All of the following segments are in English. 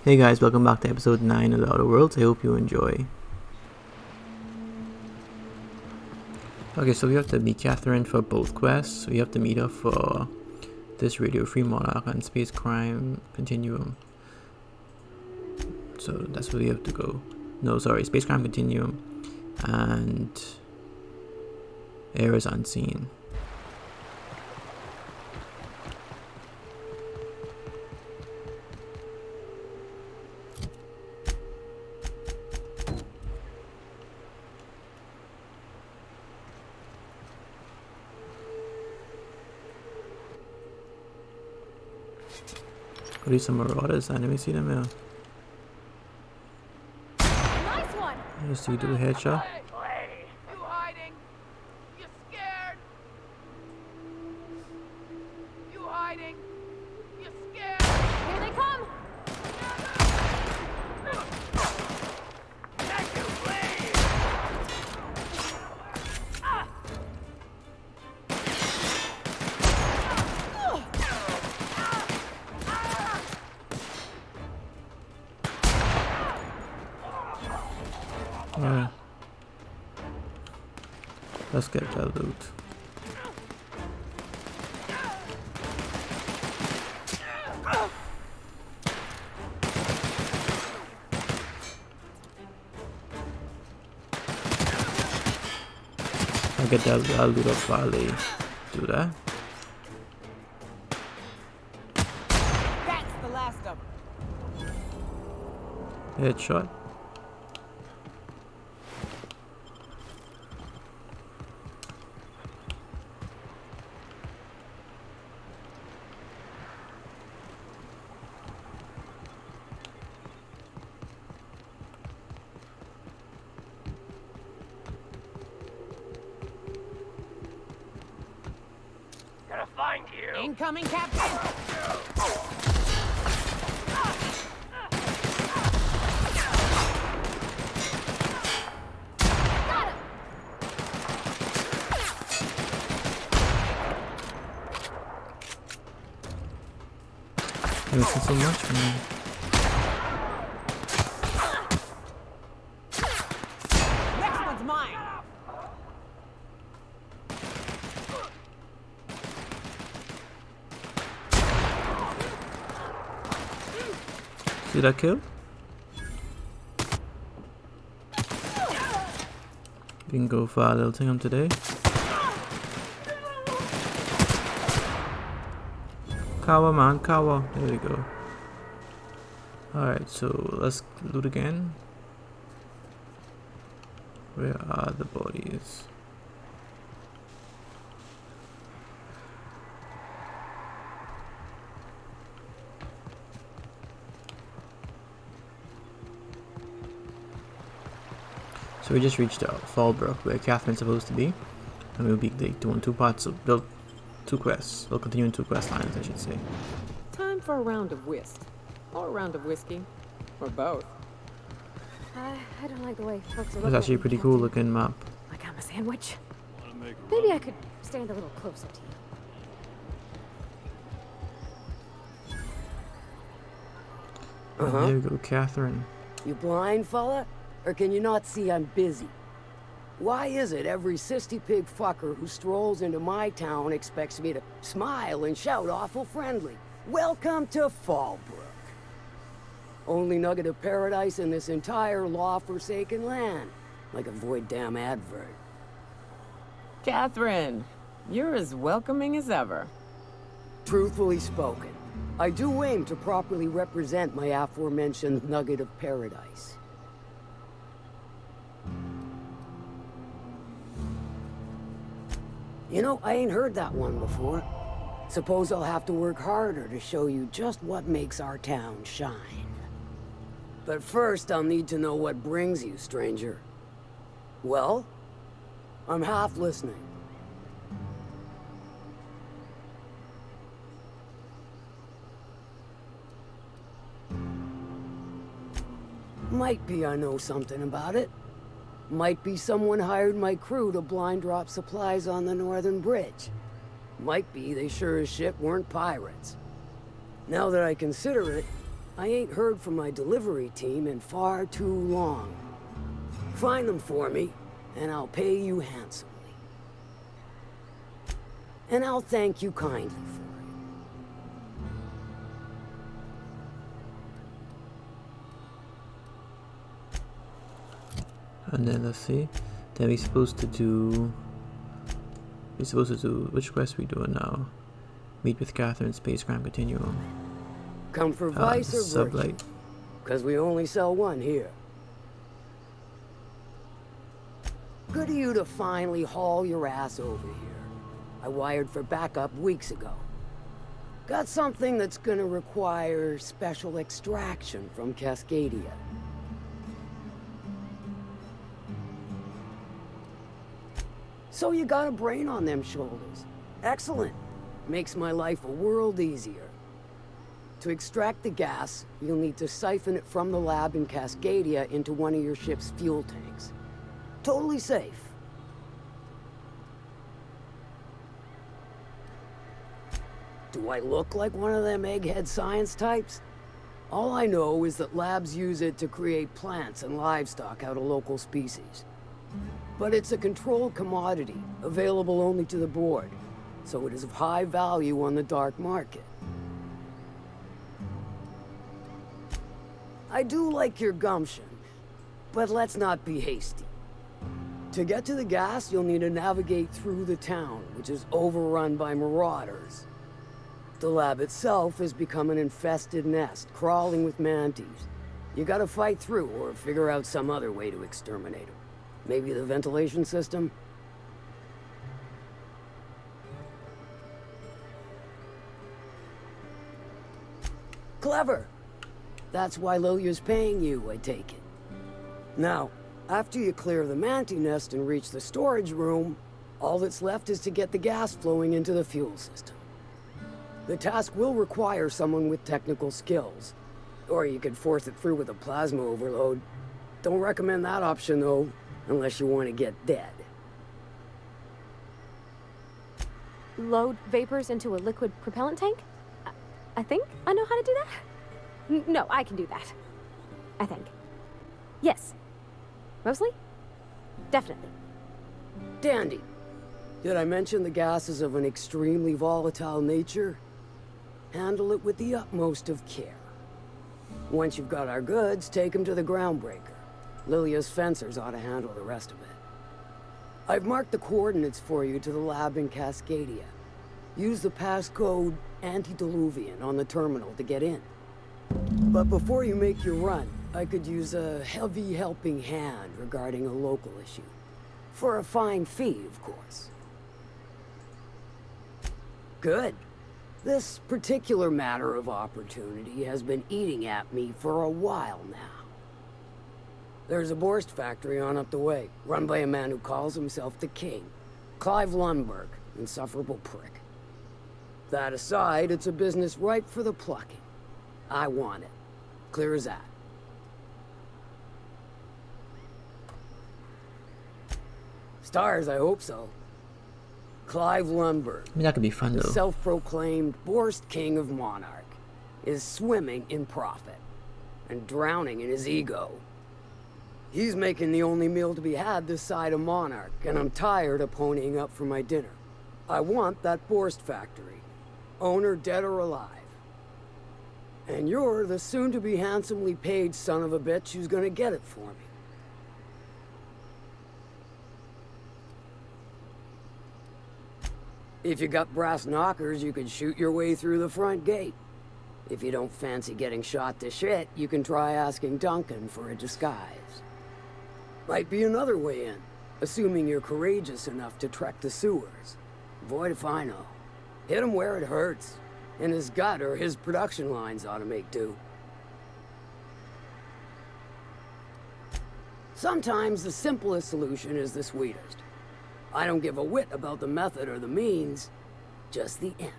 Hey guys, welcome back to episode 9 of The Outer Worlds. I hope you enjoy. Okay, so we have to meet Catherine for both quests. We have to meet her for this Radio Free Monarch and Space Crime Continuum. So that's where we have to go. No, sorry, Space Crime Continuum and Errors Unseen. What are these, some marauders? I never see them here. Nice one. Yes, you do a headshot. Hey, you hiding? You scared? You hiding? You scared? Here they come. Thank you, please. Alright. Let's get that loot. I'll get that loot up while they do that. That's the last of them. Headshot. Gonna find you. Incoming, Captain. I'm missing so much, man. Next one's mine. See that kill? We can go for a little thing on today. Kawa, man, Kawa. There we go. Alright, so let's loot again. Where are the bodies? So we just reached Fallbrook, where Catherine's supposed to be, and we'll be doing two parts of two quests. We'll continue in two quest lines, I should say. Time for a round of whist. Or a round of whiskey. Or both. I don't like the way folks are It's looking actually a at me, pretty cool Captain. looking map. Like I'm a sandwich. Maybe I could stand a little closer to you. And there we go, Catherine. You blind, fella? Or can you not see I'm busy? Why is it every sissy pig fucker who strolls into my town expects me to smile and shout awful friendly? Welcome to Fallbrook. Only nugget of paradise in this entire law-forsaken land. Like a void damn advert. Catherine, you're as welcoming as ever. Truthfully spoken, I do aim to properly represent my aforementioned nugget of paradise. You know, I ain't heard that one before. Suppose I'll have to work harder to show you just what makes our town shine. But first, I'll need to know what brings you, stranger. Well? I'm half listening. Might be I know something about it. Might be someone hired my crew to blind drop supplies on the northern bridge. Might be they sure as shit weren't pirates. Now that I consider it, I ain't heard from my delivery team in far too long. Find them for me, and I'll pay you handsomely. And I'll thank you kindly for it. And then let's see. Then we're supposed to do which quest we doing now? Meet with Catherine, Space Crime Continuum. Come for vice or virtue? Sublight. Because we only sell one here. Good of you to finally haul your ass over here. I wired for backup weeks ago. Got something that's gonna require special extraction from Cascadia. So you got a brain on them shoulders. Excellent. Makes my life a world easier. To extract the gas, you'll need to siphon it from the lab in Cascadia into one of your ship's fuel tanks. Totally safe. Do I look like one of them egghead science types? All I know is that labs use it to create plants and livestock out of local species. But it's a controlled commodity, available only to the board, so it is of high value on the dark market. I do like your gumption, but let's not be hasty. To get to the gas, you'll need to navigate through the town, which is overrun by marauders. The lab itself has become an infested nest, crawling with manties. You gotta fight through or figure out some other way to exterminate them. Maybe the ventilation system? Clever! That's why Lilia's paying you, I take it. Now, after you clear the mantis nest and reach the storage room, all that's left is to get the gas flowing into the fuel system. The task will require someone with technical skills. Or you could force it through with a plasma overload. Don't recommend that option, though, unless you want to get dead. Load vapors into a liquid propellant tank? I think I know how to do that. No, I can do that. I think. Yes. Mostly? Definitely. Dandy. Did I mention the gas is of an extremely volatile nature? Handle it with the utmost of care. Once you've got our goods, take them to the groundbreaker. Lilia's fencers ought to handle the rest of it. I've marked the coordinates for you to the lab in Cascadia. Use the passcode Antediluvian on the terminal to get in. But before you make your run, I could use a heavy helping hand regarding a local issue. For a fine fee, of course. Good. This particular matter of opportunity has been eating at me for a while now. There's a Borst factory on up the way, run by a man who calls himself the King. Clive Lundberg, insufferable prick. That aside, it's a business ripe for the plucking. I want it. Clear as that. Stars, I hope so. Clive Lundberg, I mean, that could be fun the though. self-proclaimed Borst King of Monarch, is swimming in profit and drowning in his ego. He's making the only meal to be had this side of Monarch, and I'm tired of ponying up for my dinner. I want that Borst factory, owner dead or alive. And you're the soon-to-be handsomely paid son of a bitch who's gonna get it for me. If you got brass knockers, you could shoot your way through the front gate. If you don't fancy getting shot to shit, you can try asking Duncan for a disguise. Might be another way in, assuming you're courageous enough to trek the sewers. Void if I know. Hit him where it hurts. In his gut or his production lines ought to make do. Sometimes the simplest solution is the sweetest. I don't give a whit about the method or the means, just the end.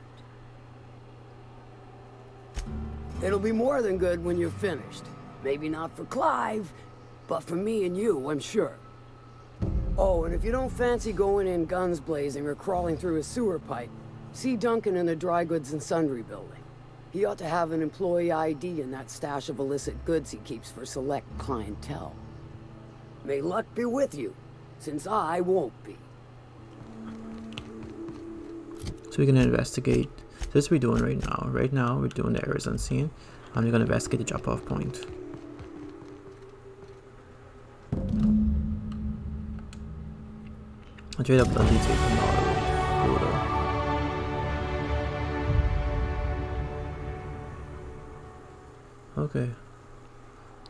It'll be more than good when you're finished. Maybe not for Clive, but for me and you, I'm sure. Oh, and if you don't fancy going in guns blazing or crawling through a sewer pipe, See Duncan in the dry goods and sundry building. He ought to have an employee ID in that stash of illicit goods he keeps for select clientele. May luck be with you, since I won't be. So we're gonna investigate. This we're doing right now. Right now we're doing the errors unseen. I'm gonna investigate the drop-off point. I'll trade up the leads away from the auto. Okay.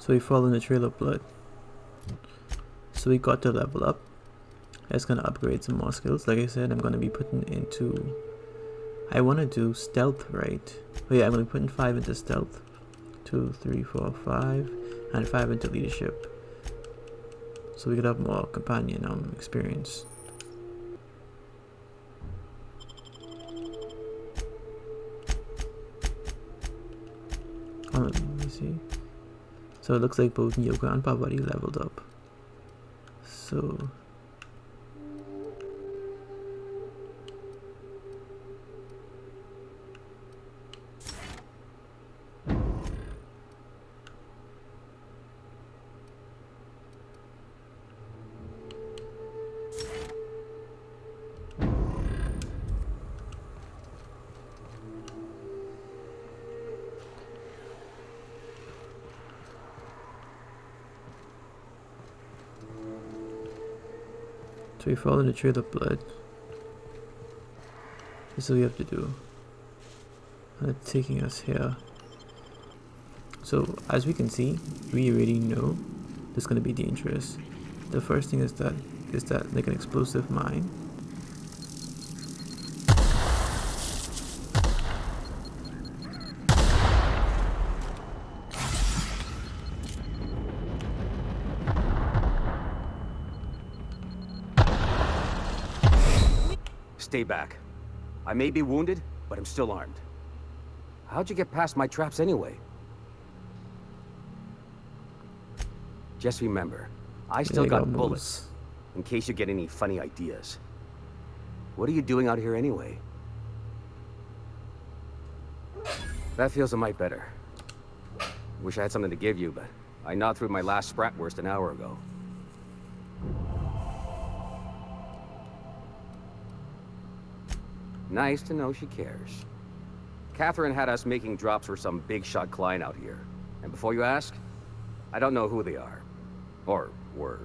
So we follow the trail of blood. So we got to level up. That's gonna upgrade some more skills. Like I said, I'm gonna be putting into. I wanna do stealth, right? Oh yeah, I'm gonna be putting 5 into stealth. 2, 3, 4, 5, and 5 into leadership. So we could have more companion experience. Let me see. So it looks like both Yoga and Pavati leveled up. So we follow the trail of blood. This is what we have to do. And it's taking us here. So as we can see, we already know this is going to be dangerous. The first thing is that like an explosive mine. Stay back. I may be wounded, but I'm still armed. How'd you get past my traps anyway? Just remember, I still got bullets, in case you get any funny ideas. What are you doing out here anyway? That feels a mite better. Wish I had something to give you, but I gnawed through my last Spratwurst an hour ago. Nice to know she cares. Catherine had us making drops for some big-shot client out here. And before you ask, I don't know who they are. Or were.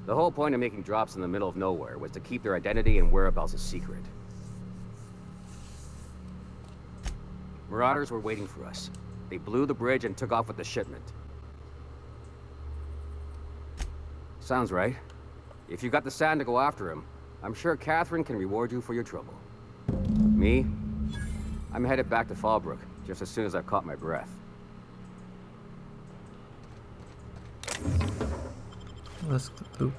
The whole point of making drops in the middle of nowhere was to keep their identity and whereabouts a secret. Marauders were waiting for us. They blew the bridge and took off with the shipment. Sounds right. If you got the sand to go after him, I'm sure Catherine can reward you for your trouble. Me? I'm headed back to Fallbrook just as soon as I've caught my breath. Let's loop.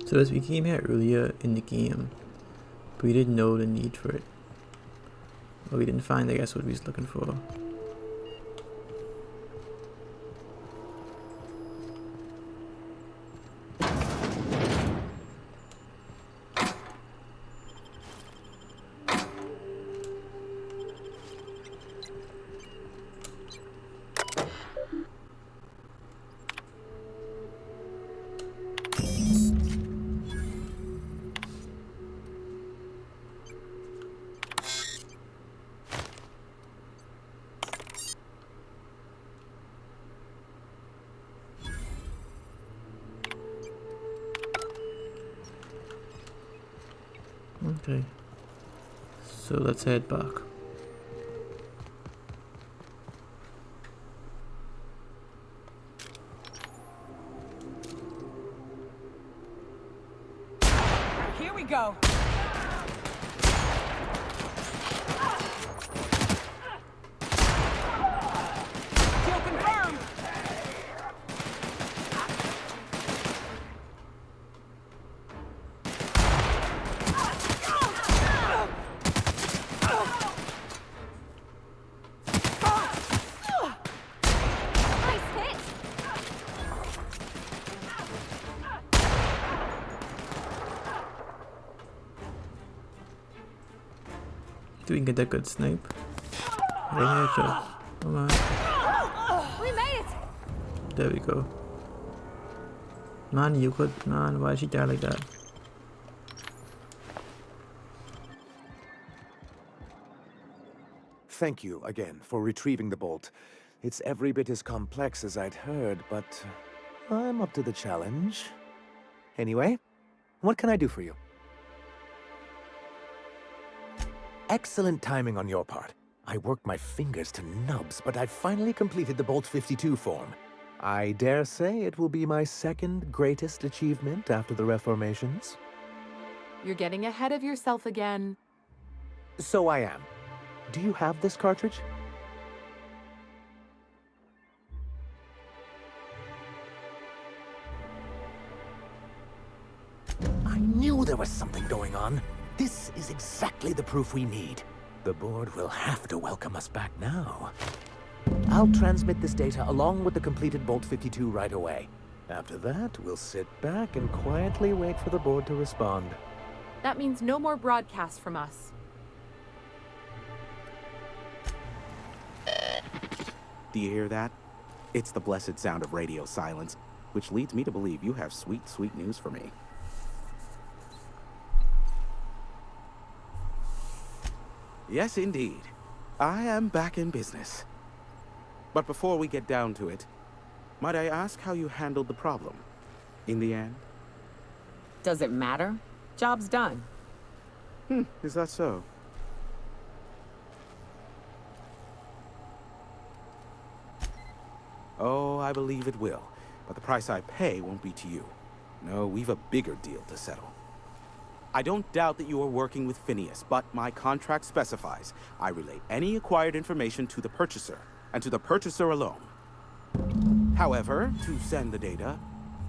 So as we came here earlier in the game, but we didn't know the need for it. Or we didn't find, I guess, what we was looking for. Okay, so let's head back. Here we go. Kill confirmed. Do we can get that good snipe? Right here, Joe. Come on. We made it! There we go. Man, you could. Man, why did she die like that? Thank you again for retrieving the bolt. It's every bit as complex as I'd heard, but I'm up to the challenge. Anyway, what can I do for you? Excellent timing on your part. I worked my fingers to nubs, but I finally completed the Bolt 52 form. I dare say it will be my second greatest achievement after the reformations. You're getting ahead of yourself again. So I am. Do you have this cartridge? I knew there was something going on. This is exactly the proof we need. The board will have to welcome us back now. I'll transmit this data along with the completed Bolt 52 right away. After that, we'll sit back and quietly wait for the board to respond. That means no more broadcasts from us. Do you hear that? It's the blessed sound of radio silence, which leads me to believe you have sweet, sweet news for me. Yes, indeed. I am back in business. But before we get down to it, might I ask how you handled the problem? In the end? Does it matter? Job's done. Is that so? Oh, I believe it will. But the price I pay won't be to you. No, we've a bigger deal to settle. I don't doubt that you are working with Phineas, but my contract specifies I relay any acquired information to the purchaser, and to the purchaser alone. However, to send the data,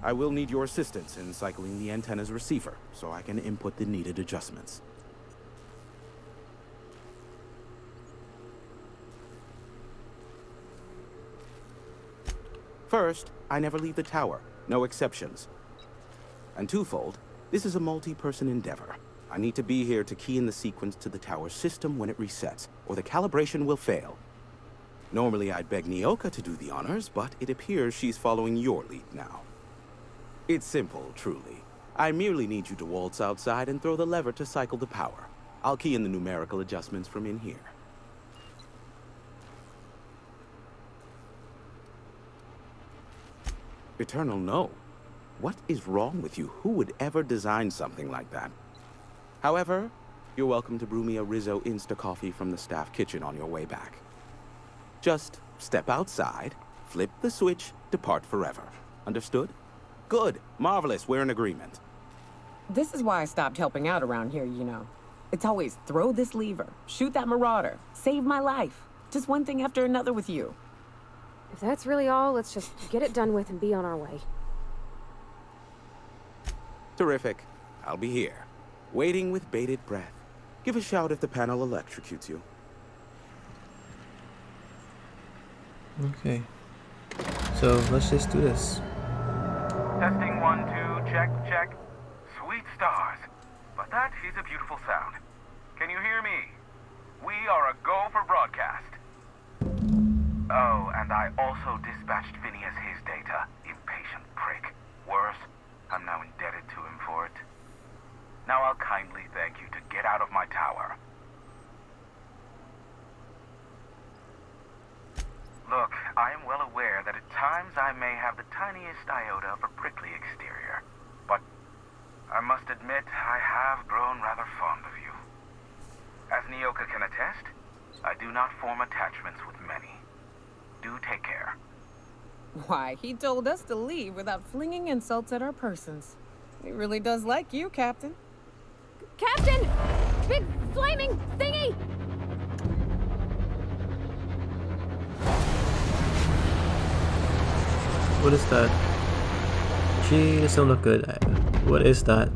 I will need your assistance in cycling the antenna's receiver, so I can input the needed adjustments. First, I never leave the tower, no exceptions. And twofold, this is a multi-person endeavor. I need to be here to key in the sequence to the tower system when it resets, or the calibration will fail. Normally I'd beg Nyoka to do the honors, but it appears she's following your lead now. It's simple, truly. I merely need you to waltz outside and throw the lever to cycle the power. I'll key in the numerical adjustments from in here. Eternal, no. What is wrong with you? Who would ever design something like that? However, you're welcome to brew me a Rizzo Insta-Coffee from the staff kitchen on your way back. Just step outside, flip the switch, depart forever. Understood? Good. Marvelous. We're in agreement. This is why I stopped helping out around here, you know. It's always throw this lever, shoot that marauder, save my life. Just one thing after another with you. If that's really all, let's just get it done with and be on our way. Terrific. I'll be here, waiting with bated breath. Give a shout if the panel electrocutes you. Okay. So let's just do this. Testing 1, 2, check, check. Sweet stars. But that is a beautiful sound. Can you hear me? We are a go for broadcast. Oh, and I also dispatched Phineas his data. Impatient prick. Worse, I'm now indebted to him for it. Now I'll kindly thank you to get out of my tower. Look, I am well aware that at times I may have the tiniest iota of a prickly exterior, but I must admit I have grown rather fond of you. As Nyoka can attest, I do not form attachments with many. Do take care. Why, he told us to leave without flinging insults at our persons. He really does like you, Captain. Captain! Big flaming thingy! What is that? Gee, this don't look good. What is that?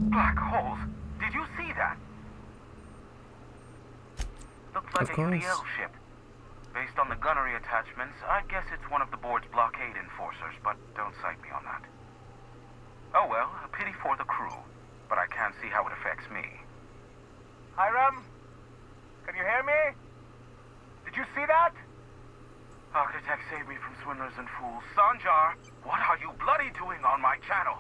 Black holes. Did you see that? Looks like Of a course. UDL ship. Based on the gunnery attachments, I guess it's one of the board's blockade enforcers, but don't cite me on that. Oh well, a pity for the crew. But I can't see how it affects me. Hiram? Can you hear me? Did you see that? Architect, save me from swindlers and fools. Sanjar, what are you bloody doing on my channel?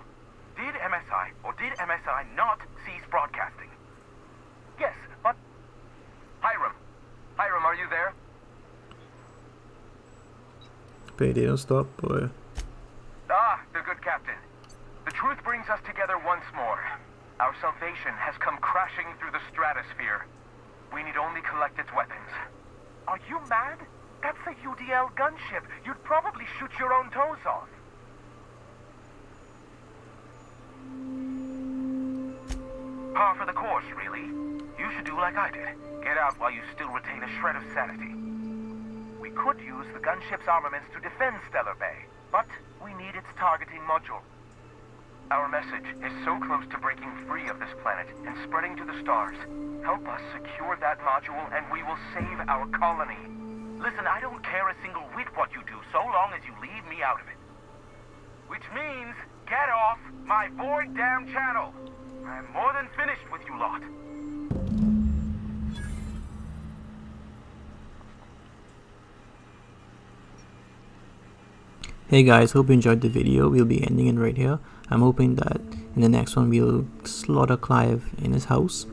Did MSI or did MSI not cease broadcasting? Yes, but... Hiram? Hiram, are you there? But they don't stop, boy. Ah, the good captain. The truth brings us together once more. Our salvation has come crashing through the stratosphere. We need only collect its weapons. Are you mad? That's a UDL gunship. You'd probably shoot your own toes off. Par for the course, really. You should do like I did. Get out while you still retain a shred of sanity. We could use the gunship's armaments to defend Stellar Bay, but we need its targeting module. Our message is so close to breaking free of this planet and spreading to the stars. Help us secure that module and we will save our colony. Listen, I don't care a single whit what you do, so long as you leave me out of it. Which means, get off my void damn channel. I'm more than finished with you lot. Hey guys, hope you enjoyed the video. We'll be ending it right here. I'm hoping that in the next one we'll slaughter Clive in his house.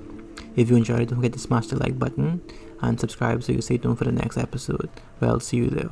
If you enjoyed it, don't forget to smash the like button and subscribe so you stay tuned for the next episode. Well, see you there.